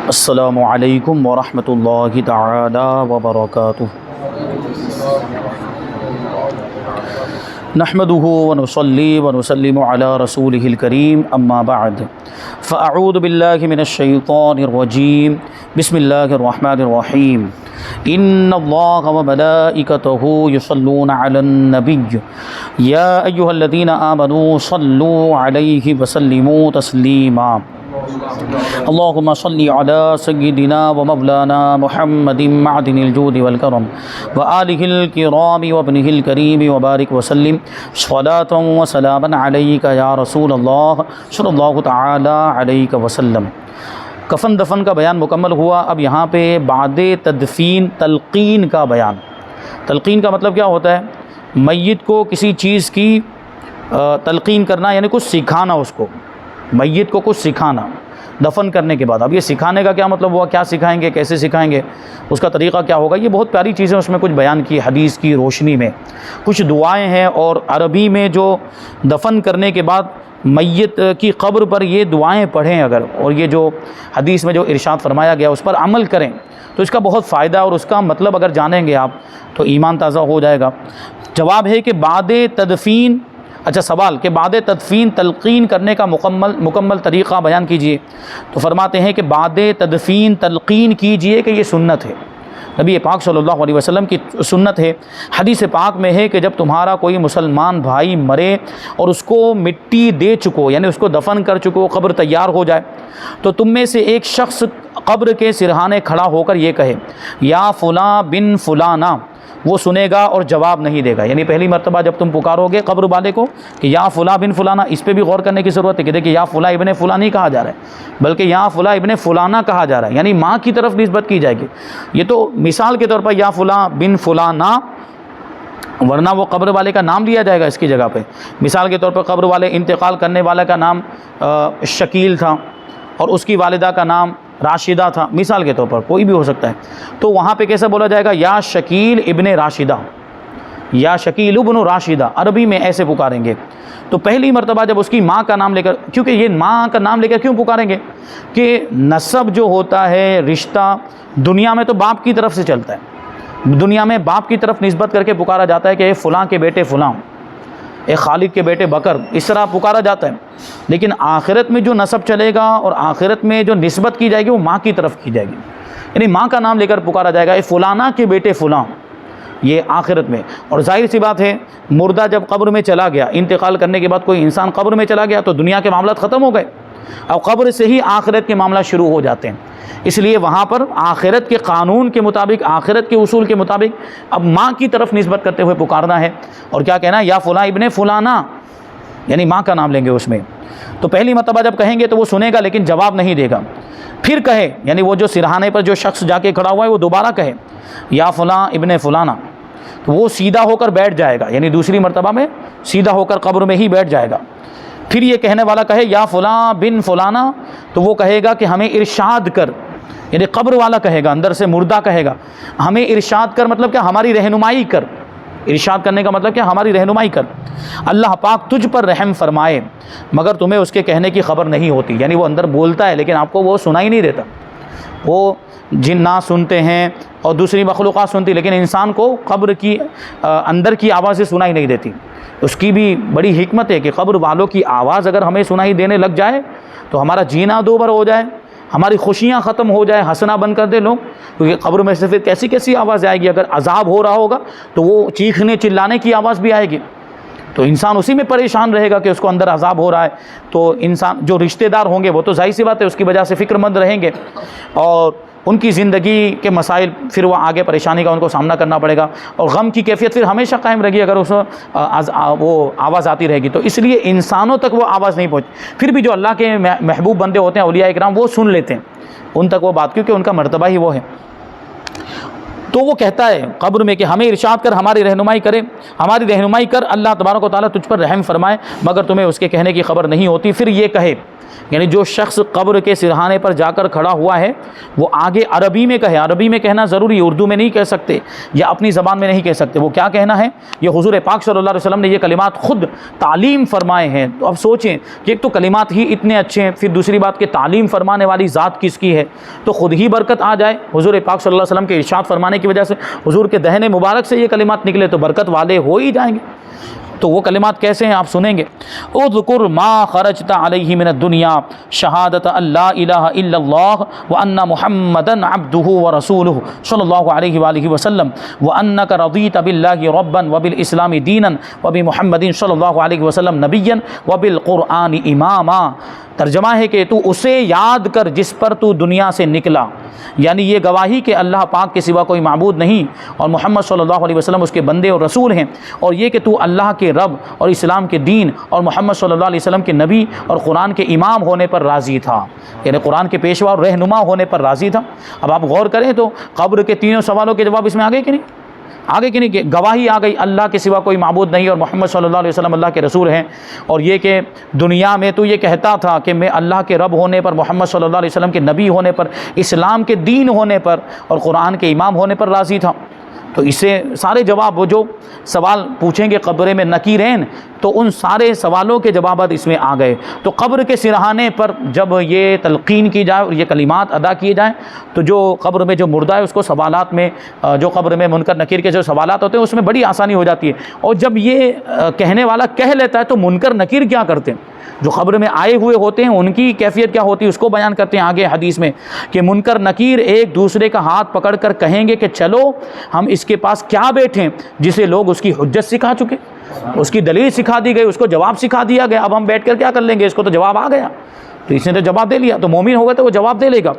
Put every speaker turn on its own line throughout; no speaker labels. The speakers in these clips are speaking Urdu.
السلام علیکم ورحمۃ اللہ تعالی وبرکاتہ۔ نحمده ونصلي ونسلم على رسوله الكريم اما بعد فاعوذ بالله من الشيطان الرجيم بسم الله الرحمن الرحيم ان الله وملائكته يصلون على النبي يا ايها الذين آمنوا صلوا عليه وسلموا تسليما اللهم صل على سيدنا ومولانا محمد معدن الجود والكرم وآله الكرام وابنه الكريم وبارك وسلم صلاة وسلاما عليك يا رسول الله صلی اللہ تعالی علیہ وسلم۔ کفن دفن کا بیان مکمل ہوا۔ اب یہاں پہ بعد تدفین تلقین کا بیان۔ تلقین کا مطلب کیا ہوتا ہے؟ میت کو کسی چیز کی تلقین کرنا، یعنی کچھ سکھانا، اس کو میت کو کچھ سکھانا دفن کرنے کے بعد۔ اب یہ سکھانے کا کیا مطلب ہوا؟ کیا سکھائیں گے، کیسے سکھائیں گے، اس کا طریقہ کیا ہوگا؟ یہ بہت پیاری چیزیں اس میں کچھ بیان کی حدیث کی روشنی میں۔ کچھ دعائیں ہیں، اور عربی میں جو دفن کرنے کے بعد میت کی قبر پر یہ دعائیں پڑھیں اگر، اور یہ جو حدیث میں جو ارشاد فرمایا گیا اس پر عمل کریں تو اس کا بہت فائدہ، اور اس کا مطلب اگر جانیں گے آپ تو ایمان تازہ ہو جائے گا۔ جواب ہے کہ بعد تدفین، اچھا سوال کہ بعد تدفین تلقین کرنے کا مکمل طریقہ بیان کیجئے۔ تو فرماتے ہیں کہ بعد تدفین تلقین کیجئے کہ یہ سنت ہے، نبی پاک صلی اللہ علیہ وسلم کی سنت ہے۔ حدیث پاک میں ہے کہ جب تمہارا کوئی مسلمان بھائی مرے اور اس کو مٹی دے چکو، یعنی اس کو دفن کر چکو، قبر تیار ہو جائے، تو تم میں سے ایک شخص قبر کے سرہانے کھڑا ہو کر یہ کہے یا فلاں بن فلانا، وہ سنے گا اور جواب نہیں دے گا۔ یعنی پہلی مرتبہ جب تم پکارو گے قبر والے کو کہ یا فلاں بن فلانا، اس پہ بھی غور کرنے کی ضرورت ہے کہ دیکھیں یا فلاں ابن فلاں نہیں کہا جا رہا ہے، بلکہ یا فلاں ابن فلانا کہا جا رہا ہے، یعنی ماں کی طرف نسبت کی جائے گی۔ یہ تو مثال کے طور پر یا فلاں بن فلانا، ورنہ وہ قبر والے کا نام لیا جائے گا اس کی جگہ پہ۔ مثال کے طور پر قبر والے انتقال کرنے والا کا نام شکیل تھا اور اس کی والدہ کا نام راشدہ تھا، مثال کے طور پر کوئی بھی ہو سکتا ہے، تو وہاں پہ کیسے بولا جائے گا؟ یا شکیل ابن راشدہ، یا شکیل ابن راشدہ، عربی میں ایسے پکاریں گے۔ تو پہلی مرتبہ جب اس کی ماں کا نام لے کر، کیونکہ یہ ماں کا نام لے کر کیوں پکاریں گے کہ نسب جو ہوتا ہے، رشتہ دنیا میں تو باپ کی طرف سے چلتا ہے، دنیا میں باپ کی طرف نسبت کر کے پکارا جاتا ہے کہ اے فلاں کے بیٹے فلاں، اے خالد کے بیٹے بکر، اس طرح پکارا جاتا ہے۔ لیکن آخرت میں جو نسب چلے گا اور آخرت میں جو نسبت کی جائے گی وہ ماں کی طرف کی جائے گی، یعنی ماں کا نام لے کر پکارا جائے گا اے فلانا کے بیٹے فلاں، یہ آخرت میں۔ اور ظاہر سی بات ہے مردہ جب قبر میں چلا گیا، انتقال کرنے کے بعد کوئی انسان قبر میں چلا گیا تو دنیا کے معاملات ختم ہو گئے، اب قبر سے ہی آخرت کے معاملات شروع ہو جاتے ہیں۔ اس لیے وہاں پر آخرت کے قانون کے مطابق، آخرت کے اصول کے مطابق اب ماں کی طرف نسبت کرتے ہوئے پکارنا ہے، اور کیا کہنا ہے؟ یا فلاں ابن فلانا، یعنی ماں کا نام لیں گے اس میں۔ تو پہلی مرتبہ جب کہیں گے تو وہ سنے گا لیکن جواب نہیں دے گا، پھر کہے، یعنی وہ جو سرہانے پر جو شخص جا کے کھڑا ہوا ہے وہ دوبارہ کہے یا فلاں ابن فلانا، تو وہ سیدھا ہو کر بیٹھ جائے گا، یعنی دوسری مرتبہ میں سیدھا ہو کر قبر میں ہی بیٹھ جائے گا۔ پھر یہ کہنے والا کہے یا فلاں بن فلانا، تو وہ کہے گا کہ ہمیں ارشاد کر، یعنی قبر والا کہے گا، اندر سے مردہ کہے گا ہمیں ارشاد کر، مطلب کہ ہماری رہنمائی کر۔ ارشاد کرنے کا مطلب کیا؟ ہماری رہنمائی کر، اللہ پاک تجھ پر رحم فرمائے، مگر تمہیں اس کے کہنے کی خبر نہیں ہوتی، یعنی وہ اندر بولتا ہے لیکن آپ کو وہ سنائی نہیں دیتا۔ وہ جنات سنتے ہیں اور دوسری مخلوقات سنتی، لیکن انسان کو قبر کی اندر کی آوازیں سنائی نہیں دیتی۔ اس کی بھی بڑی حکمت ہے کہ قبر والوں کی آواز اگر ہمیں سنائی دینے لگ جائے تو ہمارا جینا دوبر ہو جائے، ہماری خوشیاں ختم ہو جائے، ہنسنا بند کر دے لوگ، کیونکہ قبر میں سے پھر کیسی کیسی آواز آئے گی۔ اگر عذاب ہو رہا ہوگا تو وہ چیخنے چلانے کی آواز بھی آئے گی، تو انسان اسی میں پریشان رہے گا کہ اس کو اندر عذاب ہو رہا ہے۔ تو انسان جو رشتہ دار ہوں گے وہ تو ظاہر سی بات ہے اس کی وجہ سے فکر مند رہیں گے، اور ان کی زندگی کے مسائل پھر وہ آگے پریشانی کا ان کو سامنا کرنا پڑے گا، اور غم کی کیفیت پھر ہمیشہ قائم رہے گی اگر اس وہ آواز آتی رہے گی۔ تو اس لیے انسانوں تک وہ آواز نہیں پہنچ، پھر بھی جو اللہ کے محبوب بندے ہوتے ہیں اولیاء اکرام وہ سن لیتے ہیں ان تک وہ بات، کیونکہ ان کا مرتبہ ہی وہ ہے۔ تو وہ کہتا ہے قبر میں کہ ہمیں ارشاد کر، ہماری رہنمائی کر، اللہ تبارک و تعالیٰ تجھ پر رحم فرمائے، مگر تمہیں اس کے کہنے کی خبر نہیں ہوتی۔ پھر یہ کہے، یعنی جو شخص قبر کے سرہانے پر جا کر کھڑا ہوا ہے وہ آگے عربی میں کہے، عربی میں کہنا ضروری ہے، اردو میں نہیں کہہ سکتے یا اپنی زبان میں نہیں کہہ سکتے۔ وہ کیا کہنا ہے؟ یہ حضور پاک صلی اللہ علیہ وسلم نے یہ کلمات خود تعلیم فرمائے ہیں۔ تو اب سوچیں کہ ایک تو کلمات ہی اتنے اچھے ہیں، پھر دوسری بات کہ تعلیم فرمانے والی ذات کس کی ہے، تو خود ہی برکت آ جائے۔ حضور پاک صلی اللہ علیہ وسلم کے ارشاد فرمانے کی وجہ سے حضور کے دہن مبارک سے یہ کلمات نکلے تو برکت والے ہو ہی جائیں گے۔ تو وہ کلمات کیسے ہیں آپ سنیں گے۔ اذکر ما خرجت علیہ من الدنیا شہادت اللہ الہ الا اللہ وان محمدا عبدہ ورسولہ صلی اللہ علیہ وآلہ وسلم وانک رضیت باللہ ربا وبالاسلام دینا وبمحمد صلی اللہ علیہ وسلم نبیا وبالقرآن اماما۔ ترجمہ ہے کہ تو اسے یاد کر جس پر تو دنیا سے نکلا، یعنی یہ گواہی کہ اللہ پاک کے سوا کوئی معبود نہیں اور محمد صلی اللہ علیہ وسلم اس کے بندے اور رسول ہیں، اور یہ کہ تو اللہ کے رب اور اسلام کے دین اور محمد صلی اللہ علیہ وسلم کے نبی اور قرآن کے امام ہونے پر راضی تھا، یعنی قرآن کے پیشوا اور رہنما ہونے پر راضی تھا۔ اب آپ غور کریں تو قبر کے تینوں سوالوں کے جواب اس میں آگے کہ نہیں؟ آگے کہ نہیں کہ گواہی آ گئی اللہ کے سوا کوئی معبود نہیں اور محمد صلی اللہ علیہ وسلم اللہ کے رسول ہیں، اور یہ کہ دنیا میں تو یہ کہتا تھا کہ میں اللہ کے رب ہونے پر، محمد صلی اللہ علیہ وسلم کے نبی ہونے پر، اسلام کے دین ہونے پر اور قرآن کے امام ہونے پر راضی تھا۔ تو اسے سارے جواب، وہ جو سوال پوچھیں گے قبر میں نکیرین، تو ان سارے سوالوں کے جوابات اس میں آ گئے۔ تو قبر کے سرہانے پر جب یہ تلقین کی جائے اور یہ کلمات ادا کیے جائیں تو جو قبر میں جو مردہ ہے اس کو سوالات میں، جو قبر میں منکر نکیر کے جو سوالات ہوتے ہیں اس میں بڑی آسانی ہو جاتی ہے۔ اور جب یہ کہنے والا کہہ لیتا ہے تو منکر نکیر کیا کرتے ہیں؟ جو قبر میں آئے ہوئے ہوتے ہیں ان کی کیفیت کیا ہوتی ہے اس کو بیان کرتے ہیں آگے حدیث میں کہ منکر نکیر ایک دوسرے کا ہاتھ پکڑ کر کہیں گے کہ چلو ہم اس کے پاس کیا بیٹھیں جسے لوگ اس کی حجت سکھا چکے، اس کی دلیل سکھا دی گئی، اس کو جواب سکھا دیا گیا، اب ہم بیٹھ کر کیا کر لیں گے، اس کو تو جواب آ گیا، تو اس نے تو جواب دے لیا، تو مومن ہوگا تو وہ جواب دے لے گا۔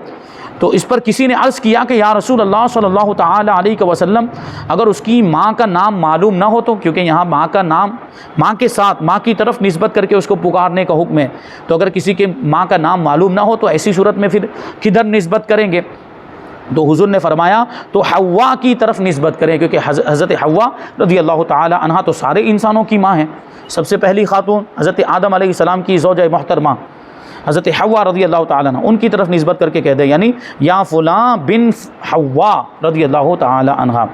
تو اس پر کسی نے عرض کیا کہ یا رسول اللہ صلی اللہ تعالی علیہ وسلم اگر اس کی ماں کا نام معلوم نہ ہو تو، کیونکہ یہاں ماں کا نام ماں کے ساتھ ماں کی طرف نسبت کر کے اس کو پکارنے کا حکم ہے، تو اگر کسی کے ماں کا نام معلوم نہ ہو تو ایسی صورت میں پھر کدھر نسبت کریں گے؟ تو حضور نے فرمایا تو حوا کی طرف نسبت کریں، کیونکہ حضرت حوا رضی اللہ تعالی عنہا تو سارے انسانوں کی ماں ہیں، سب سے پہلی خاتون حضرت آدم علیہ السلام کی زوجہ محترمہ حضرت حوا رضی اللہ تعالی عنہ، ان کی طرف نسبت کر کے کہہ دے، یعنی یا فلاں بن حوا رضی اللہ تعالی عنہا۔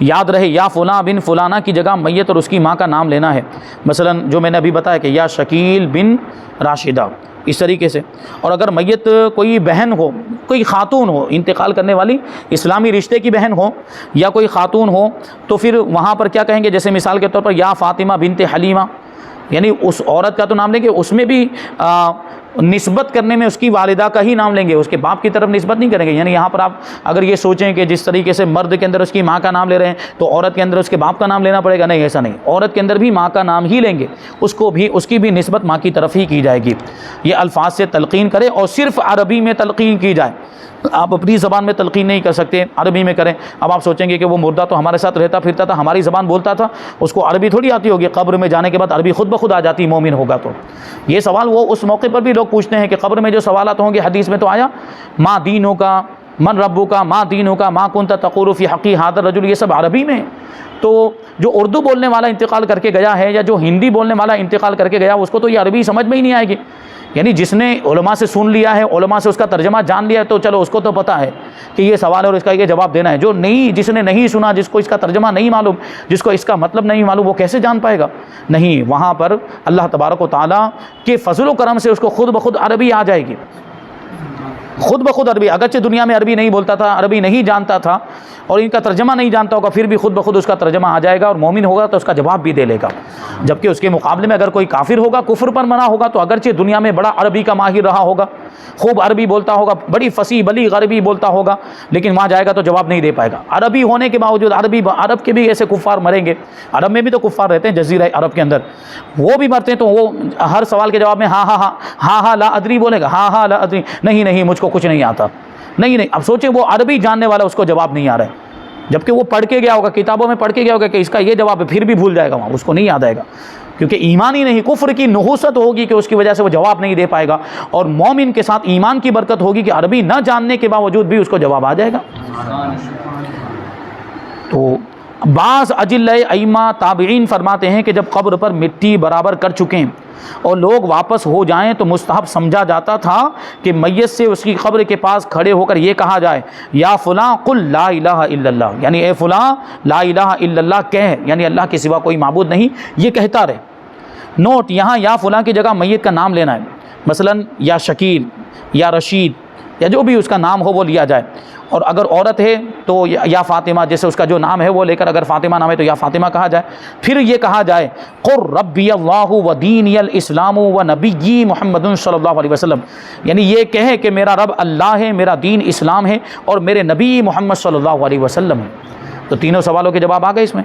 یاد رہے یا فلاں بن فلانہ کی جگہ میت اور اس کی ماں کا نام لینا ہے، مثلا جو میں نے ابھی بتایا کہ یا شکیل بن راشدہ، اس طریقے سے۔ اور اگر میت کوئی بہن ہو، کوئی خاتون ہو انتقال کرنے والی، اسلامی رشتے کی بہن ہو یا کوئی خاتون ہو، تو پھر وہاں پر کیا کہیں گے؟ جیسے مثال کے طور پر یا فاطمہ بنت حلیمہ، یعنی اس عورت کا تو نام لیں گے، اس میں بھی نسبت کرنے میں اس کی والدہ کا ہی نام لیں گے، اس کے باپ کی طرف نسبت نہیں کریں گے۔ یعنی یہاں پر آپ اگر یہ سوچیں کہ جس طریقے سے مرد کے اندر اس کی ماں کا نام لے رہے ہیں تو عورت کے اندر اس کے باپ کا نام لینا پڑے گا، نہیں، ایسا نہیں، عورت کے اندر بھی ماں کا نام ہی لیں گے، اس کی بھی نسبت ماں کی طرف ہی کی جائے گی۔ یہ الفاظ سے تلقین کریں اور صرف عربی میں تلقین کی جائے، آپ اپنی زبان میں تلقین نہیں کر سکتے، عربی میں کریں۔ اب آپ سوچیں گے کہ وہ مردہ تو ہمارے ساتھ رہتا پھرتا تھا، ہماری زبان بولتا تھا، اس کو عربی تھوڑی آتی ہوگی، قبر میں جانے کے بعد عربی خود بخود آ جاتی مومن ہوگا تو۔ یہ سوال وہ اس موقع پر بھی لوگ پوچھتے ہیں کہ قبر میں جو سوالات ہوں گے، حدیث میں تو آیا ما دینوں کا، من ربو کا، ما دینوں کا، ما کنت تقول فی حقی ھذا الرجل، یہ سب عربی میں۔ تو جو اردو بولنے والا انتقال کر کے گیا ہے یا جو ہندی بولنے والا انتقال کر کے گیا اس کو تو یہ عربی سمجھ میں ہی نہیں آئے گی۔ یعنی جس نے علماء سے سن لیا ہے، علماء سے اس کا ترجمہ جان لیا ہے تو چلو اس کو تو پتہ ہے کہ یہ سوال ہے اور اس کا یہ جواب دینا ہے۔ جس نے نہیں سنا، جس کو اس کا ترجمہ نہیں معلوم، جس کو اس کا مطلب نہیں معلوم، وہ کیسے جان پائے گا؟ نہیں، وہاں پر اللہ تبارک و تعالیٰ کے فضل و کرم سے اس کو خود بخود عربی آ جائے گی، خود بخود عربی، اگرچہ دنیا میں عربی نہیں بولتا تھا، عربی نہیں جانتا تھا اور ان کا ترجمہ نہیں جانتا ہوگا، پھر بھی خود بخود اس کا ترجمہ آ جائے گا اور مومن ہوگا تو اس کا جواب بھی دے لے گا۔ جبکہ اس کے مقابلے میں اگر کوئی کافر ہوگا، کفر پر منع ہوگا، تو اگرچہ دنیا میں بڑا عربی کا ماہر رہا ہوگا، خوب عربی بولتا ہوگا، بڑی فصیح بلیغ عربی بولتا ہوگا، لیکن وہاں جائے گا تو جواب نہیں دے پائے گا۔ عربی ہونے کے باوجود عرب کے بھی ایسے کفار مریں گے، عرب میں بھی تو کفار رہتے ہیں جزیرہ عرب کے اندر، وہ بھی مرتے ہیں تو وہ ہر سوال کے جواب میں ہاں ہاں ہاں ہاں ہاں لا ادری بولے گا، ہاں ہاں لا ادری، نہیں مجھ کو کچھ نہیں آتا، نہیں۔ اب سوچیں وہ عربی جاننے والا اس کو جواب نہیں آ رہا ہے، جبکہ وہ پڑھ کے گیا ہوگا، کتابوں میں پڑھ کے گیا ہوگا کہ اس کا یہ جواب ہے، پھر بھی بھول جائے گا، وہاں اس کو نہیں یاد آئے گا، کیونکہ ایمان ہی نہیں، کفر کی نحوست ہوگی کہ اس کی وجہ سے وہ جواب نہیں دے پائے گا، اور مومن کے ساتھ ایمان کی برکت ہوگی کہ عربی نہ جاننے کے باوجود بھی اس کو جواب آ جائے گا۔ تو بعض اجلہ ائمہ تابعین فرماتے ہیں کہ جب قبر پر مٹی برابر کر چکیں اور لوگ واپس ہو جائیں تو مستحب سمجھا جاتا تھا کہ میت سے اس کی قبر کے پاس کھڑے ہو کر یہ کہا جائے یا فلاں قل لا الہ الا اللہ، یعنی اے فلاں لا الہ الا اللہ کہہ، یعنی اللہ کے سوا کوئی معبود نہیں، یہ کہتا رہے۔ نوٹ، یہاں یا فلاں کی جگہ میت کا نام لینا ہے، مثلا یا شکیل یا رشید یا جو بھی اس کا نام ہو وہ لیا جائے، اور اگر عورت ہے تو یا فاطمہ، جیسے اس کا جو نام ہے وہ لے کر، اگر فاطمہ نام ہے تو یا فاطمہ کہا جائے۔ پھر یہ کہا جائے قر ربی اللہ و دینی الاسلام و نبی محمد صلی اللہ علیہ وسلم، یعنی یہ کہے کہ میرا رب اللہ ہے، میرا دین اسلام ہے، اور میرے نبی محمد صلی اللہ علیہ وسلم ہے۔ تو تینوں سوالوں کے جواب آ گئے اس میں۔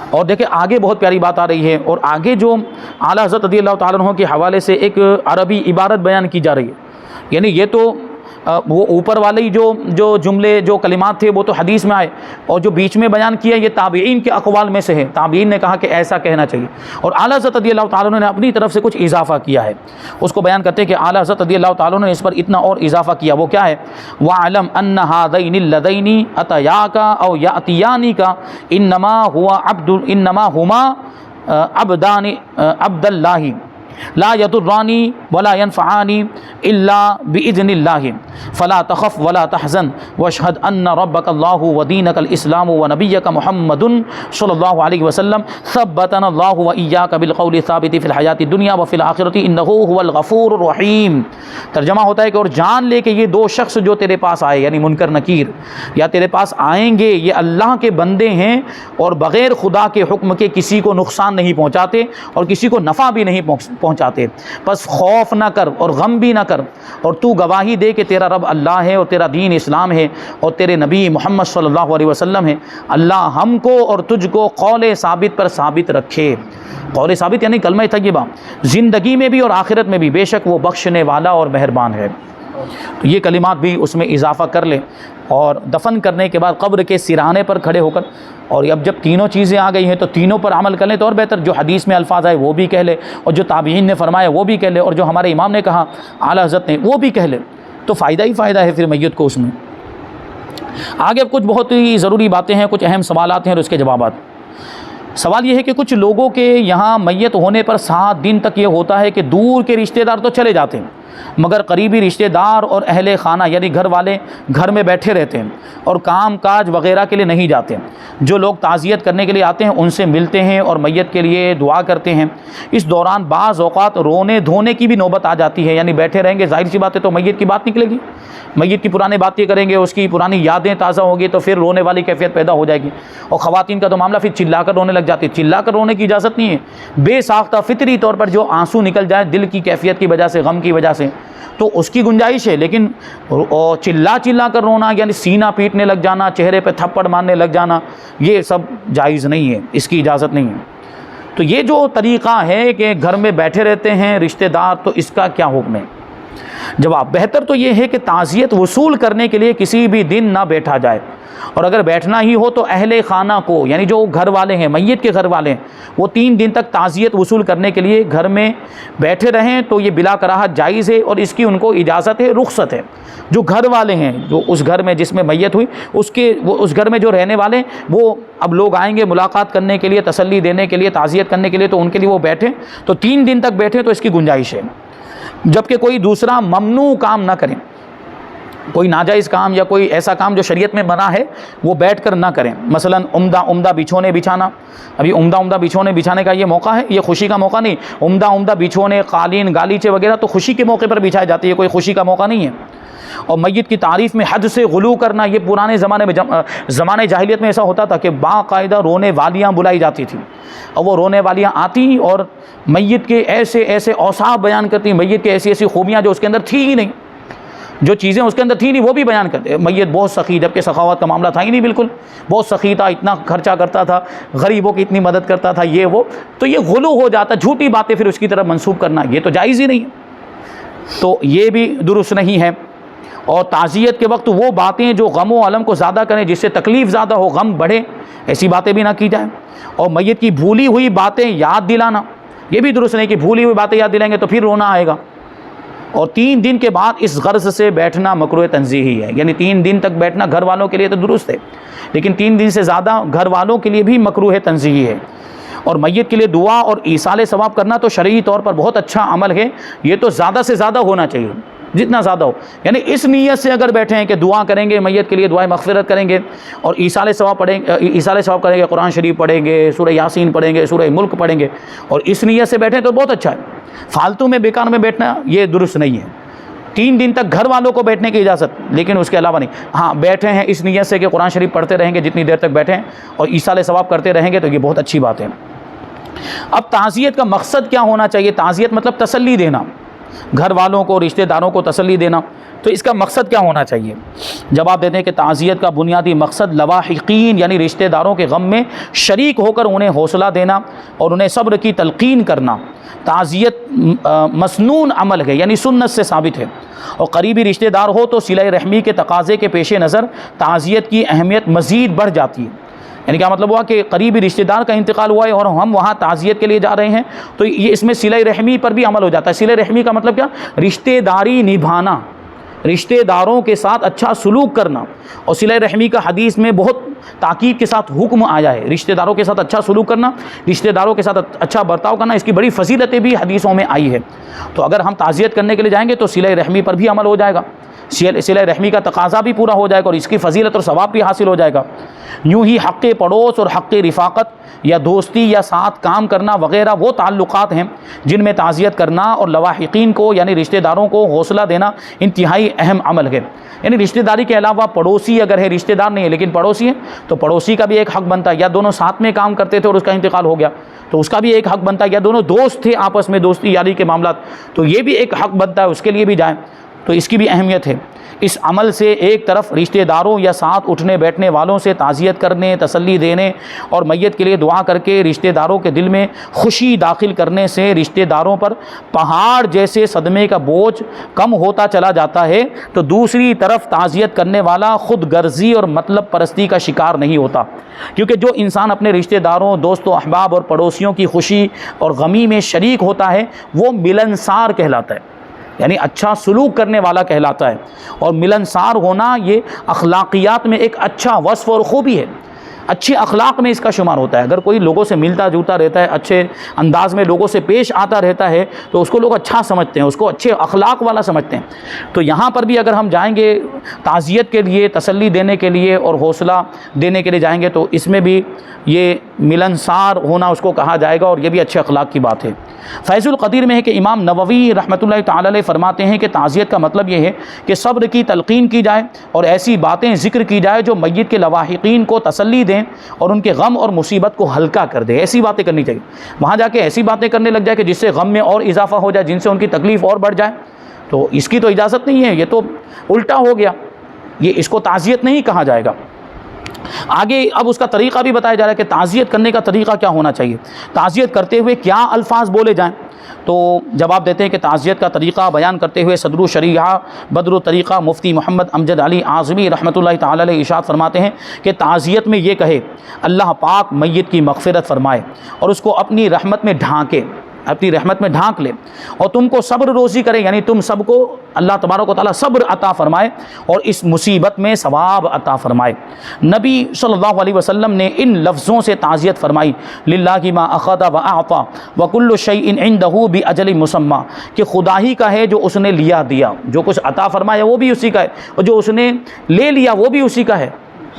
اور دیکھیں آگے بہت پیاری بات آ رہی ہے، اور آگے جو اعلیٰ حضرت رضی اللہ تعالیٰ عنہ کے حوالے سے ایک عربی عبارت بیان کی جا رہی ہے، یعنی یہ تو وہ اوپر والے جو جملے جو کلمات تھے وہ تو حدیث میں آئے، اور جو بیچ میں بیان کیا یہ تابعین کے اقوال میں سے ہے، تابعین نے کہا کہ ایسا کہنا چاہیے، اور اعلیٰ حضرت رضی اللہ تعالیٰ عنہ نے اپنی طرف سے کچھ اضافہ کیا ہے، اس کو بیان کرتے ہیں کہ اعلیٰ حضرت رضی اللہ تعالیٰ عنہ نے اس پر اتنا اور اضافہ کیا، وہ کیا ہے؟ وَعَلَمْ أَنَّ هَذَيْنِ اللَّذَيْنِ أَتَيَاكَ أَوْ يَأْتِيَانِكَ إِنَّمَا هُمَا عبد اللہ لا يضرانی ولا ينفعانی الا باذن اللہ فلا تخف ولا تحزن واشهد ان ربك الله ودينك الاسلام ونبيك محمد صلی اللہ علیہ وسلم ثبتنا اللہ واياك بالقول الثابت في الحیاة الدنیا وفي الآخرة انه هو الغفور الرحیم۔ ترجمہ ہوتا ہے کہ اور جان لے کہ یہ دو شخص جو تیرے پاس آئے، یعنی منکر نکیر یا تیرے پاس آئیں گے، یہ اللہ کے بندے ہیں اور بغیر خدا کے حکم کے کسی کو نقصان نہیں پہنچاتے اور کسی کو نفع بھی نہیں پہنچاتے، بس خوف نہ کر اور غم بھی نہ کر، اور تو گواہی دے کہ تیرا رب اللہ ہے اور تیرا دین اسلام ہے اور تیرے نبی محمد صلی اللہ علیہ وسلم ہے۔ اللہ ہم کو اور تجھ کو قول ثابت پر ثابت رکھے۔ قول ثابت یعنی کلمہ طیبہ، زندگی میں بھی اور آخرت میں بھی، بے شک وہ بخشنے والا اور مہربان ہے۔ تو یہ کلمات بھی اس میں اضافہ کر لیں، اور دفن کرنے کے بعد قبر کے سرانے پر کھڑے ہو کر، اور اب جب تینوں چیزیں آ گئی ہیں تو تینوں پر عمل کر لیں تو اور بہتر، جو حدیث میں الفاظ آئے وہ بھی کہہ لے، اور جو تابعین نے فرمایا وہ بھی کہہ لے، اور جو ہمارے امام نے کہا اعلیٰ حضرت نے وہ بھی کہہ لے، تو فائدہ ہی فائدہ ہے پھر میت کو اس میں۔ آگے اب کچھ بہت ہی ضروری باتیں ہیں، کچھ اہم سوالات ہیں اور اس کے جوابات۔ سوال یہ ہے کہ کچھ لوگوں کے یہاں میت ہونے پر 7 دن تک یہ ہوتا ہے کہ دور کے رشتہ دار تو چلے جاتے ہیں مگر قریبی رشتہ دار اور اہل خانہ یعنی گھر والے گھر میں بیٹھے رہتے ہیں اور کام کاج وغیرہ کے لیے نہیں جاتے۔ جو لوگ تعزیت کرنے کے لیے آتے ہیں ان سے ملتے ہیں اور میت کے لیے دعا کرتے ہیں۔ اس دوران بعض اوقات رونے دھونے کی بھی نوبت آ جاتی ہے، یعنی بیٹھے رہیں گے، ظاہر سی بات ہے تو میت کی بات نکلے گی، میت کی پرانی باتیں کریں گے، اس کی پرانی یادیں تازہ ہوں گی تو پھر رونے والی کیفیت پیدا ہو جائے گی۔ اور خواتین کا تو معاملہ پھر چلا کر رونے لگ جاتی ہے، چلا کر رونے کی اجازت نہیں ہے، بے ساختہ فطری طور پر جو آنسو نکل جائے دل کی کیفیت کی وجہ سے، غم کی وجہ سے، تو اس کی گنجائش ہے، لیکن چلا کر رونا یعنی سینہ پیٹنے لگ جانا، چہرے پہ تھپڑ مارنے لگ جانا، یہ سب جائز نہیں ہے، اس کی اجازت نہیں ہے۔ تو یہ جو طریقہ ہے کہ گھر میں بیٹھے رہتے ہیں رشتہ دار، تو اس کا کیا حکم ہے؟ جواب، بہتر تو یہ ہے کہ تعزیت وصول کرنے کے لیے کسی بھی دن نہ بیٹھا جائے، اور اگر بیٹھنا ہی ہو تو اہل خانہ کو یعنی جو گھر والے ہیں، میت کے گھر والے ہیں، وہ 3 دن تک تعزیت وصول کرنے کے لیے گھر میں بیٹھے رہیں تو یہ بلا کراہت جائز ہے اور اس کی ان کو اجازت ہے، رخصت ہے۔ جو گھر والے ہیں، جو اس گھر میں جس میں میت ہوئی اس گھر میں جو رہنے والے، وہ اب لوگ آئیں گے ملاقات کرنے کے لیے، تسلی دینے کے لیے، تعزیت کرنے کے لیے، تو ان کے لیے وہ بیٹھیں، تو 3 دن تک بیٹھیں تو اس کی گنجائش ہے۔ جبکہ کوئی دوسرا ممنوع کام نہ کریں، کوئی ناجائز کام یا کوئی ایسا کام جو شریعت میں منع ہے وہ بیٹھ کر نہ کریں، مثلا عمدہ بچھونے بچھانا۔ ابھی عمدہ بچھونے بچھانے کا یہ موقع ہے، یہ خوشی کا موقع نہیں۔ عمدہ بچھونے، قالین، گالیچے وغیرہ تو خوشی کے موقع پر بچھائے جاتے ہیں، کوئی خوشی کا موقع نہیں ہے۔ اور میت کی تعریف میں حد سے غلو کرنا، یہ پرانے زمانے میں زمانے جاہلیت میں ایسا ہوتا تھا کہ باقاعدہ رونے والیاں بلائی جاتی تھیں، اور وہ رونے والیاں آتی اور میت کے ایسے اوصاف بیان کرتی، میت کی ایسی خوبیاں جو اس کے اندر تھی ہی نہیں، جو چیزیں اس کے اندر تھیں نہیں وہ بھی بیان کرتے۔ میت بہت سخی، جبکہ سخاوت کا معاملہ تھا ہی نہیں، بالکل بہت سخی تھا، اتنا خرچہ کرتا تھا، غریبوں کی اتنی مدد کرتا تھا، یہ وہ، تو یہ غلو ہو جاتا، جھوٹی باتیں پھر اس کی طرف منسوب کرنا، یہ تو جائز ہی نہیں ہے، تو یہ بھی درست نہیں ہے۔ اور تعزیت کے وقت وہ باتیں جو غم و الم کو زیادہ کریں، جس سے تکلیف زیادہ ہو، غم بڑھے، ایسی باتیں بھی نہ کی جائیں۔ اور میت کی بھولی ہوئی باتیں یاد دلانا، یہ بھی درست نہیں کہ بھولی ہوئی باتیں یاد دلائیں گے تو پھر رونا آئے گا، اور 3 دن کے بعد اس غرض سے بیٹھنا مکروہ تنزیہی ہے، یعنی 3 دن تک بیٹھنا گھر والوں کے لیے تو درست ہے، لیکن 3 دن سے زیادہ گھر والوں کے لیے بھی مکروہ تنزیہی ہے۔ اور میت کے لیے دعا اور ایصال ثواب کرنا تو شرعی طور پر بہت اچھا عمل ہے، یہ تو زیادہ سے زیادہ ہونا چاہیے، جتنا زیادہ ہو، یعنی اس نیت سے اگر بیٹھے ہیں کہ دعا کریں گے، میت کے لیے دعائے مغفرت کریں گے اور ایصال ثواب کریں گے، قرآن شریف پڑھیں گے، سورہ یاسین پڑھیں گے، سورہ ملک پڑھیں گے، اور اس نیت سے بیٹھیں تو بہت اچھا ہے۔ فالتو میں بیکار میں بیٹھنا یہ درست نہیں ہے۔ 3 دن تک گھر والوں کو بیٹھنے کی اجازت، لیکن اس کے علاوہ نہیں۔ ہاں بیٹھے ہیں اس نیت سے کہ قرآن شریف پڑھتے رہیں گے جتنی دیر تک بیٹھیں اور ایصال ثواب کرتے رہیں گے تو یہ بہت اچھی بات ہے۔ اب تعزیت کا مقصد کیا ہونا چاہیے؟ تعزیت مطلب تسلی دینا، گھر والوں کو، رشتہ داروں کو تسلی دینا، تو اس کا مقصد کیا ہونا چاہیے؟ جواب دیتے ہیں کہ تعزیت کا بنیادی مقصد لواحقین یعنی رشتہ داروں کے غم میں شریک ہو کر انہیں حوصلہ دینا اور انہیں صبر کی تلقین کرنا۔ تعزیت مسنون عمل ہے، یعنی سنت سے ثابت ہے، اور قریبی رشتہ دار ہو تو صلہ رحمی کے تقاضے کے پیش نظر تعزیت کی اہمیت مزید بڑھ جاتی ہے۔ یعنی کیا مطلب ہوا کہ قریبی رشتہ دار کا انتقال ہوا ہے اور ہم وہاں تعزیت کے لیے جا رہے ہیں، تو یہ اس میں صلہ رحمی پر بھی عمل ہو جاتا ہے۔ صلہ رحمی کا مطلب کیا؟ رشتہ داری نبھانا، رشتہ داروں کے ساتھ اچھا سلوک کرنا، اور صلہ رحمی کا حدیث میں بہت تاکید کے ساتھ حکم آیا ہے، رشتہ داروں کے ساتھ اچھا سلوک کرنا، رشتہ داروں کے ساتھ اچھا برتاؤ کرنا، اس کی بڑی فضیلتیں بھی حدیثوں میں آئی ہے۔ تو اگر ہم تعزیت کرنے کے لیے جائیں گے تو صلہ رحمی پر بھی عمل ہو جائے گا، صلہ رحمی کا تقاضا بھی پورا ہو جائے گا اور اس کی فضیلت اور ثواب بھی حاصل ہو جائے گا۔ یوں ہی حق پڑوس اور حق رفاقت یا دوستی یا ساتھ کام کرنا وغیرہ وہ تعلقات ہیں جن میں تعزیت کرنا اور لواحقین کو یعنی رشتہ داروں کو حوصلہ دینا انتہائی اہم عمل ہے۔ یعنی رشتہ داری کے علاوہ پڑوسی اگر ہے، رشتہ دار نہیں ہے لیکن پڑوسی ہے، تو پڑوسی کا بھی ایک حق بنتا ہے، یا دونوں ساتھ میں کام کرتے تھے اور اس کا انتقال ہو گیا تو اس کا بھی ایک حق بنتا ہے، یا دونوں دوست تھے آپس میں دوستی یاری کے معاملات، تو یہ بھی ایک حق بنتا ہے، اس کے لیے بھی جائیں، تو اس کی بھی اہمیت ہے۔ اس عمل سے ایک طرف رشتہ داروں یا ساتھ اٹھنے بیٹھنے والوں سے تعزیت کرنے، تسلی دینے اور میت کے لیے دعا کر کے رشتہ داروں کے دل میں خوشی داخل کرنے سے رشتہ داروں پر پہاڑ جیسے صدمے کا بوجھ کم ہوتا چلا جاتا ہے، تو دوسری طرف تعزیت کرنے والا خود غرضی اور مطلب پرستی کا شکار نہیں ہوتا، کیونکہ جو انسان اپنے رشتہ داروں، دوستوں، احباب اور پڑوسیوں کی خوشی اور غمی میں شریک ہوتا ہے وہ ملنسار کہلاتا ہے، یعنی اچھا سلوک کرنے والا کہلاتا ہے۔ اور ملنسار ہونا یہ اخلاقیات میں ایک اچھا وصف اور خوبی ہے، اچھے اخلاق میں اس کا شمار ہوتا ہے۔ اگر کوئی لوگوں سے ملتا جلتا رہتا ہے، اچھے انداز میں لوگوں سے پیش آتا رہتا ہے تو اس کو لوگ اچھا سمجھتے ہیں، اس کو اچھے اخلاق والا سمجھتے ہیں۔ تو یہاں پر بھی اگر ہم جائیں گے تعزیت کے لیے، تسلی دینے کے لیے اور حوصلہ دینے کے لیے جائیں گے تو اس میں بھی یہ ملنسار ہونا اس کو کہا جائے گا، اور یہ بھی اچھے اخلاق کی بات ہے۔ فیض القدیر میں ہے کہ امام نووی رحمۃ اللہ تعالی علیہ فرماتے ہیں کہ تعزیت کا مطلب یہ ہے کہ صبر کی تلقین کی جائے اور ایسی باتیں ذکر کی جائے جو میت کے لواحقین کو تسلی دیں اور ان کے غم اور مصیبت کو ہلکا کر دے۔ ایسی باتیں کرنی چاہیے، وہاں جا کے ایسی باتیں کرنے لگ جائے کہ جس سے غم میں اور اضافہ ہو جائے، جن سے ان کی تکلیف اور بڑھ جائے، تو اس کی تو اجازت نہیں ہے، یہ تو الٹا ہو گیا، یہ اس کو تعزیت نہیں کہا جائے گا۔ آگے اب اس کا طریقہ بھی بتایا جا رہا ہے کہ تعزیت کرنے کا طریقہ کیا ہونا چاہیے، تعزیت کرتے ہوئے کیا الفاظ بولے جائیں۔ تو جواب دیتے ہیں کہ تعزیت کا طریقہ بیان کرتے ہوئے صدر الشریعہ بدر الطریقہ مفتی محمد امجد علی اعظمی رحمۃ اللہ تعالی علیہ ارشاد فرماتے ہیں کہ تعزیت میں یہ کہے اللہ پاک میت کی مغفرت فرمائے اور اس کو اپنی رحمت میں ڈھانکے، اپنی رحمت میں ڈھانک لے، اور تم کو صبر روزی کرے، یعنی تم سب کو اللہ تبارک و تعالیٰ صبر عطا فرمائے اور اس مصیبت میں ثواب عطا فرمائے۔ نبی صلی اللہ علیہ وسلم نے ان لفظوں سے تعزیت فرمائی، للہ ما اخذ واعطى وكل شيء عنده باجل مسمى، کہ خدا ہی کا ہے جو اس نے لیا دیا، جو کچھ عطا فرمایا وہ بھی اسی کا ہے، اور جو اس نے لے لیا وہ بھی اسی کا ہے،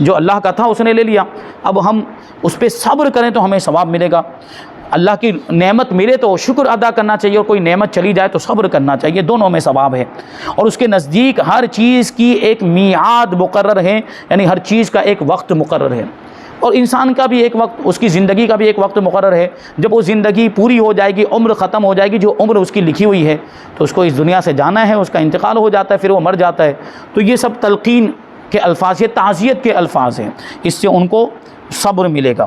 جو اللہ کا تھا اس نے لے لیا۔ اب ہم اس پہ صبر کریں تو ہمیں ثواب ملے گا، اللہ کی نعمت ملے تو شکر ادا کرنا چاہیے، اور کوئی نعمت چلی جائے تو صبر کرنا چاہیے، دونوں میں ثواب ہے۔ اور اس کے نزدیک ہر چیز کی ایک میعاد مقرر ہے، یعنی ہر چیز کا ایک وقت مقرر ہے، اور انسان کا بھی ایک وقت، اس کی زندگی کا بھی ایک وقت مقرر ہے۔ جب وہ زندگی پوری ہو جائے گی، عمر ختم ہو جائے گی، جو عمر اس کی لکھی ہوئی ہے تو اس کو اس دنیا سے جانا ہے، اس کا انتقال ہو جاتا ہے، پھر وہ مر جاتا ہے۔ تو یہ سب تلقین کے الفاظ، یہ تعزیت کے الفاظ ہیں، اس سے ان کو صبر ملے گا۔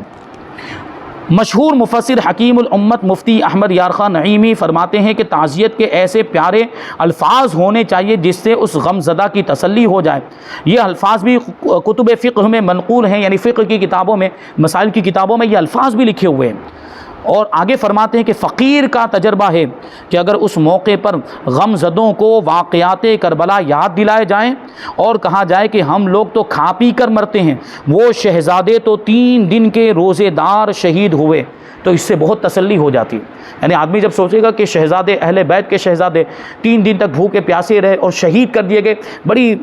مشہور مفسر حکیم الامت مفتی احمد یارخان نعیمی فرماتے ہیں کہ تعزیت کے ایسے پیارے الفاظ ہونے چاہیے جس سے اس غم زدہ کی تسلی ہو جائے۔ یہ الفاظ بھی کتب فقہ میں منقول ہیں، یعنی فقہ کی کتابوں میں، مسائل کی کتابوں میں یہ الفاظ بھی لکھے ہوئے ہیں۔ اور آگے فرماتے ہیں کہ فقیر کا تجربہ ہے کہ اگر اس موقع پر غم زدوں کو واقعات کربلا یاد دلائے جائیں اور کہا جائے کہ ہم لوگ تو کھا پی کر مرتے ہیں، وہ شہزادے تو 3 دن کے روزے دار شہید ہوئے، تو اس سے بہت تسلی ہو جاتی ہے۔ یعنی آدمی جب سوچے گا کہ شہزادے، اہل بیت کے شہزادے 3 دن تک بھوکے پیاسے رہے اور شہید کر دیے گئے، بڑی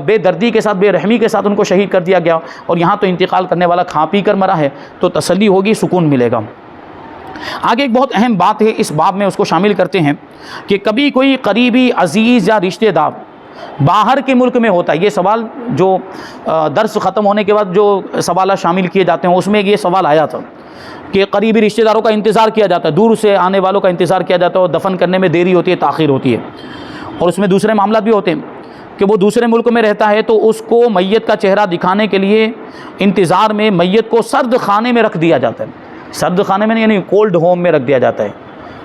بے دردی کے ساتھ، بے رحمی کے ساتھ ان کو شہید کر دیا گیا، اور یہاں تو انتقال کرنے والا کھا پی کر مرا ہے، تو تسلی ہوگی، سکون ملے گا۔ آگے ایک بہت اہم بات ہے اس باب میں، اس کو شامل کرتے ہیں کہ کبھی کوئی قریبی عزیز یا رشتہ دار باہر کے ملک میں ہوتا ہے۔ یہ سوال جو درس ختم ہونے کے بعد جو سوالات شامل کیے جاتے ہیں اس میں یہ سوال آیا تھا کہ قریبی رشتہ داروں کا انتظار کیا جاتا ہے، دور سے آنے والوں کا انتظار کیا جاتا ہے، اور دفن کرنے میں دیری ہوتی ہے، تاخیر ہوتی ہے، اور اس میں دوسرے معاملات بھی ہوتے ہیں کہ وہ دوسرے ملک میں رہتا ہے تو اس کو میت کا چہرہ دکھانے کے لیے انتظار میں میت کو سرد خانے میں رکھ دیا جاتا ہے۔ سرد خانے میں نہیں، یعنی کولڈ ہوم میں رکھ دیا جاتا ہے۔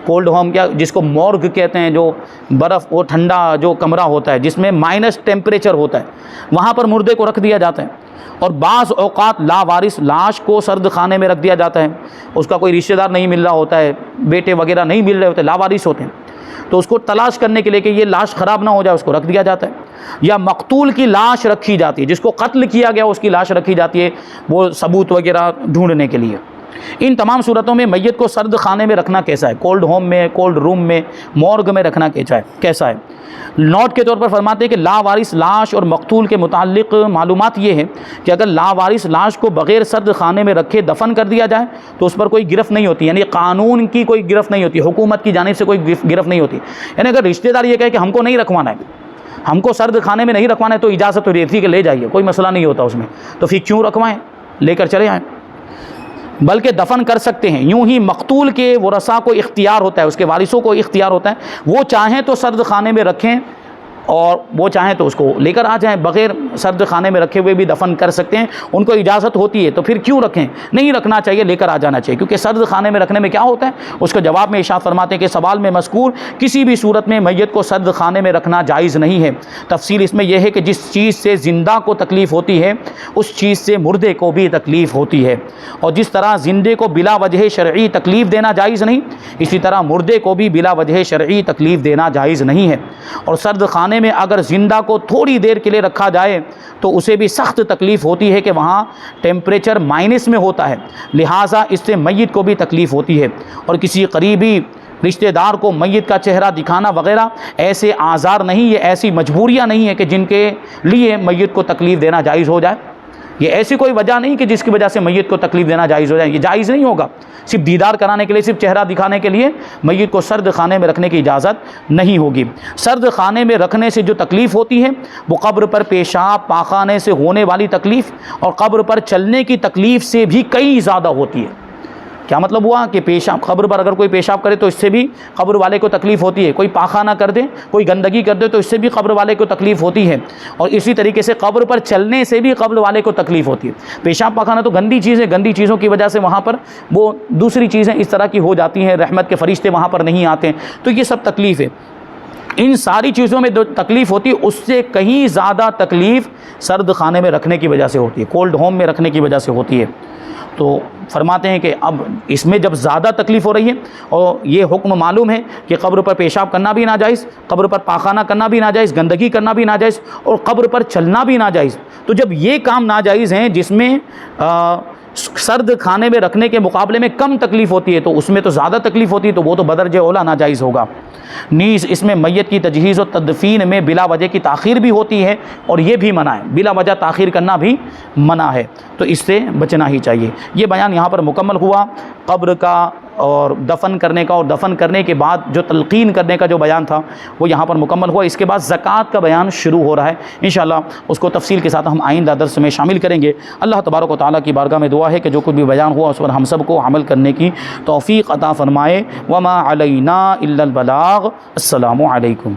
کولڈ ہوم کیا، جس کو مورگ کہتے ہیں، جو برف، وہ ٹھنڈا جو کمرہ ہوتا ہے جس میں مائنس ٹیمپریچر ہوتا ہے، وہاں پر مردے کو رکھ دیا جاتا ہے۔ اور بعض اوقات لاوارث لاش کو سرد خانے میں رکھ دیا جاتا ہے، اس کا کوئی رشتہ دار نہیں مل رہا ہوتا ہے، بیٹے وغیرہ نہیں مل رہے ہوتے، لاوارث ہوتے ہیں، تو اس کو تلاش کرنے کے لیے کہ یہ لاش خراب نہ ہو جائے اس کو رکھ دیا جاتا ہے۔ یا مقتول کی لاش رکھی جاتی ہے، جس کو قتل کیا گیا اس کی لاش رکھی جاتی ہے، وہ ثبوت وغیرہ ڈھونڈنے کے لیے۔ ان تمام صورتوں میں میت کو سرد خانے میں رکھنا کیسا ہے؟ کولڈ ہوم میں، کولڈ روم میں، مورگ میں رکھنا کیسا ہے؟ نوٹ کے طور پر فرماتے ہیں کہ لاوارث لاش اور مقتول کے متعلق معلومات یہ ہے کہ اگر لاوارث لاش کو بغیر سرد خانے میں رکھے دفن کر دیا جائے تو اس پر کوئی گرفت نہیں ہوتی، یعنی قانون کی کوئی گرفت نہیں ہوتی، حکومت کی جانب سے کوئی گرفت نہیں ہوتی۔ یعنی اگر رشتہ دار یہ کہے کہ ہم کو نہیں رکھوانا ہے، ہم کو سرد خانے میں نہیں رکھوانا ہے، تو اجازت تو دیتی کہ لے جائیے، کوئی مسئلہ نہیں ہوتا اس میں، تو پھر کیوں رکھوائیں، لے کر چلے آئیں، بلکہ دفن کر سکتے ہیں۔ یوں ہی مقتول کے ورثاء کو اختیار ہوتا ہے، اس کے وارثوں کو اختیار ہوتا ہے، وہ چاہیں تو سرد خانے میں رکھیں اور وہ چاہیں تو اس کو لے کر آ جائیں، بغیر سرد خانے میں رکھے ہوئے بھی دفن کر سکتے ہیں، ان کو اجازت ہوتی ہے، تو پھر کیوں رکھیں؟ نہیں رکھنا چاہیے، لے کر آ جانا چاہیے، کیونکہ سرد خانے میں رکھنے میں کیا ہوتا ہے؟ اس کا جواب میں ارشاد فرماتے ہیں کہ سوال میں مذکور کسی بھی صورت میں میت کو سرد خانے میں رکھنا جائز نہیں ہے۔ تفصیل اس میں یہ ہے کہ جس چیز سے زندہ کو تکلیف ہوتی ہے اس چیز سے مردے کو بھی تکلیف ہوتی ہے، اور جس طرح زندے کو بلا وجہ شرعی تکلیف دینا جائز نہیں، اسی طرح مردے کو بھی بلا وجہ شرعی تکلیف دینا جائز نہیں ہے۔ اور سرد خانے میں اگر زندہ کو تھوڑی دیر کے لیے رکھا جائے تو اسے بھی سخت تکلیف ہوتی ہے کہ وہاں ٹیمپریچر مائنس میں ہوتا ہے، لہٰذا اس سے میت کو بھی تکلیف ہوتی ہے۔ اور کسی قریبی رشتہ دار کو میت کا چہرہ دکھانا وغیرہ ایسے آزار نہیں، یہ ایسی مجبوریاں نہیں ہیں کہ جن کے لیے میت کو تکلیف دینا جائز ہو جائے، یہ ایسی کوئی وجہ نہیں کہ جس کی وجہ سے میت کو تکلیف دینا جائز ہو جائے، یہ جائز نہیں ہوگا۔ صرف دیدار کرانے کے لیے، صرف چہرہ دکھانے کے لیے میت کو سرد خانے میں رکھنے کی اجازت نہیں ہوگی۔ سرد خانے میں رکھنے سے جو تکلیف ہوتی ہے وہ قبر پر پیشاب پاخانے سے ہونے والی تکلیف اور قبر پر چلنے کی تکلیف سے بھی کئی زیادہ ہوتی ہے۔ کیا مطلب ہوا کہ پیشاب، قبر پر اگر کوئی پیشاب کرے تو اس سے بھی قبر والے کو تکلیف ہوتی ہے، کوئی پاخانہ کر دے، کوئی گندگی کر دے تو اس سے بھی قبر والے کو تکلیف ہوتی ہے، اور اسی طریقے سے قبر پر چلنے سے بھی قبر والے کو تکلیف ہوتی ہے۔ پیشاب پاخانہ تو گندی چیز ہے، گندی چیزوں کی وجہ سے وہاں پر وہ دوسری چیزیں اس طرح کی ہو جاتی ہیں، رحمت کے فرشتے وہاں پر نہیں آتے ہیں، تو یہ سب تکلیف ہے۔ ان ساری چیزوں میں جو تکلیف ہوتی ہے اس سے کہیں زیادہ تکلیف سرد خانے میں رکھنے کی وجہ سے ہوتی ہے، کولڈ ہوم میں رکھنے کی وجہ سے ہوتی ہے۔ تو فرماتے ہیں کہ اب اس میں جب زیادہ تکلیف ہو رہی ہے اور یہ حکم معلوم ہے کہ قبر پر پیشاب کرنا بھی ناجائز، قبر پر پاخانہ کرنا بھی ناجائز، گندگی کرنا بھی ناجائز اور قبر پر چلنا بھی ناجائز، تو جب یہ کام ناجائز ہیں جس میں سرد کھانے میں رکھنے کے مقابلے میں کم تکلیف ہوتی ہے تو اس میں تو زیادہ تکلیف ہوتی ہے، تو وہ تو بدرجہ اولا ناجائز ہوگا۔ نیز اس میں میت کی تجہیز و تدفین میں بلا وجہ کی تاخیر بھی ہوتی ہے، اور یہ بھی منع ہے، بلا وجہ تاخیر کرنا بھی منع ہے، تو اس سے بچنا ہی چاہیے۔ یہ بیان یہاں پر مکمل ہوا قبر کا اور دفن کرنے کا، اور دفن کرنے کے بعد جو تلقین کرنے کا جو بیان تھا وہ یہاں پر مکمل ہوا۔ اس کے بعد زکوٰۃ کا بیان شروع ہو رہا ہے، انشاءاللہ اس کو تفصیل کے ساتھ ہم آئندہ درس میں شامل کریں گے۔ اللہ تبارک و تعالیٰ کی بارگاہ میں دعا ہے کہ جو کچھ بھی بیان ہوا اس پر ہم سب کو عمل کرنے کی توفیق عطا فرمائے۔ وما علینا الا البلاغ۔ السلام علیکم۔